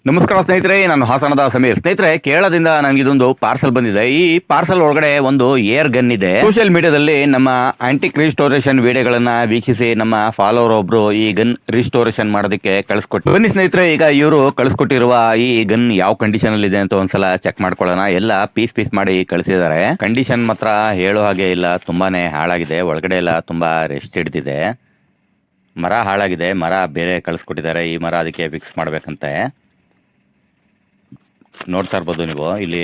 ನಮಸ್ಕಾರ ಸ್ನೇಹಿತರೆ, ನಾನು ಹಾಸನದ ಸಮೀರ್. ಸ್ನೇಹಿತರೆ, ಕೇರಳದಿಂದ ನನಗೆ ಇದೊಂದು ಪಾರ್ಸಲ್ ಬಂದಿದೆ. ಈ ಪಾರ್ಸಲ್ ಒಳಗಡೆ ಒಂದು ಏರ್ ಗನ್ ಇದೆ. ಸೋಷಿಯಲ್ ಮೀಡಿಯಾದಲ್ಲಿ ನಮ್ಮ ಆಂಟಿಕ್ ರಿಸ್ಟೋರೇಷನ್ ವಿಡಿಯೋಗಳನ್ನ ವೀಕ್ಷಿಸಿ ನಮ್ಮ ಫಾಲೋವರ್ ಒಬ್ರು ಈ ಗನ್ ರಿಸ್ಟೋರೇಷನ್ ಮಾಡೋದಕ್ಕೆ ಕಳಿಸ್ಕೊಟ್ಟು ಬನ್ನಿ ಸ್ನೇಹಿತರೆ. ಈಗ ಇವರು ಕಳಿಸ್ಕೊಟ್ಟಿರುವ ಈ ಗನ್ ಯಾವ ಕಂಡೀಷನ್ ಅಲ್ಲಿ ಇದೆ ಅಂತ ಒಂದ್ಸಲ ಚೆಕ್ ಮಾಡ್ಕೊಳ್ಳೋಣ. ಎಲ್ಲ ಪೀಸ್ ಮಾಡಿ ಕಳಿಸಿದ್ದಾರೆ. ಕಂಡೀಷನ್ ಮಾತ್ರ ಹೇಳೋ ಹಾಗೆ ಇಲ್ಲ, ತುಂಬಾನೇ ಹಾಳಾಗಿದೆ. ಒಳಗಡೆ ಎಲ್ಲ ತುಂಬಾ ರೆಸ್ಟ್ ಹಿಡಿದಿದೆ. ಮರ ಹಾಳಾಗಿದೆ, ಮರ ಬೇರೆ ಕಳಿಸ್ಕೊಟ್ಟಿದ್ದಾರೆ. ಈ ಮರ ಅದಕ್ಕೆ ಫಿಕ್ಸ್ ಮಾಡ್ಬೇಕಂತೆ. ನೋಡ್ತಾ ಇರ್ಬೋದು ನೀವು ಇಲ್ಲಿ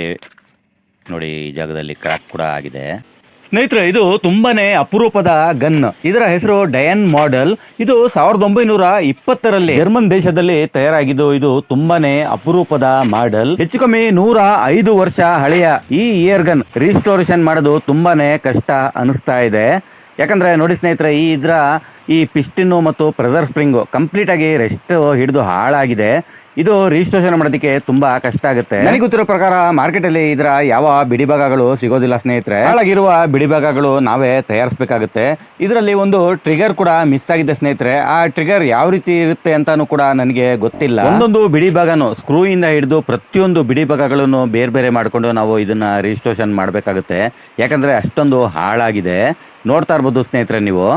ನೋಡಿ, ಈ ಜಾಗದಲ್ಲಿ ಕ್ರ್ಯಾಕ್ ಕೂಡ ಆಗಿದೆ. ಸ್ನೇಹಿತರೆ, ಇದು ತುಂಬಾನೇ ಅಪರೂಪದ ಗನ್. ಇದರ ಹೆಸರು ಡಯನ್ ಮಾಡೆಲ್. ಇದು 1920ರಲ್ಲಿ ಜರ್ಮನ್ ದೇಶದಲ್ಲಿ ತಯಾರಾಗಿದ್ದು. ಇದು ತುಂಬಾನೇ ಅಪರೂಪದ ಮಾಡೆಲ್. ಹೆಚ್ಚು ಕಮ್ಮಿ 105 ವರ್ಷ ಹಳೆಯ ಈ ಏರ್ ಗನ್ ರಿಸ್ಟೋರೇಷನ್ ಮಾಡೋದು ತುಂಬಾನೇ ಕಷ್ಟ ಅನಿಸ್ತಾ ಇದೆ. ಯಾಕಂದ್ರೆ ನೋಡಿ ಸ್ನೇಹಿತರೆ, ಈ ಪಿಸ್ಟಿನ್ನು ಮತ್ತು ಪ್ರೆಸರ್ ಸ್ಪ್ರಿಂಗು ಕಂಪ್ಲೀಟ್ ಆಗಿ ರೆಸ್ಟ್ ಹಿಡಿದು ಹಾಳಾಗಿದೆ. ಇದು ರಿಜಿಸ್ಟ್ರೇಷನ್ ಮಾಡೋದಕ್ಕೆ ತುಂಬಾ ಕಷ್ಟ ಆಗುತ್ತೆ. ನನಗೆ ಗೊತ್ತಿರೋ ಪ್ರಕಾರ ಮಾರ್ಕೆಟ್ ಅಲ್ಲಿ ಇದರ ಯಾವ ಬಿಡಿ ಭಾಗಗಳು ಸಿಗೋದಿಲ್ಲ ಸ್ನೇಹಿತರೆ. ಹಾಳಾಗಿರುವ ಬಿಡಿ ಭಾಗಗಳು ನಾವೇ ತಯಾರಿಸಬೇಕಾಗುತ್ತೆ. ಇದರಲ್ಲಿ ಒಂದು ಟ್ರಿಗರ್ ಕೂಡ ಮಿಸ್ ಆಗಿದೆ ಸ್ನೇಹಿತರೆ. ಆ ಟ್ರಿಗರ್ ಯಾವ ರೀತಿ ಇರುತ್ತೆ ಅಂತಾನು ಕೂಡ ನನಗೆ ಗೊತ್ತಿಲ್ಲ. ಒಂದೊಂದು ಬಿಡಿ ಭಾಗನು ಸ್ಕ್ರೂ ಇಂದ ಹಿಡಿದು ಪ್ರತಿಯೊಂದು ಬಿಡಿ ಭಾಗಗಳನ್ನು ಬೇರೆ ಮಾಡಿಕೊಂಡು ನಾವು ಇದನ್ನ ರಿಜಿಸ್ಟ್ರೇಷನ್ ಮಾಡಬೇಕಾಗುತ್ತೆ. ಯಾಕಂದ್ರೆ ಅಷ್ಟೊಂದು ಹಾಳಾಗಿದೆ. ನೋಡ್ತಾ ಇರ್ಬೋದು ಸ್ನೇಹಿತರೆ ನೀವು.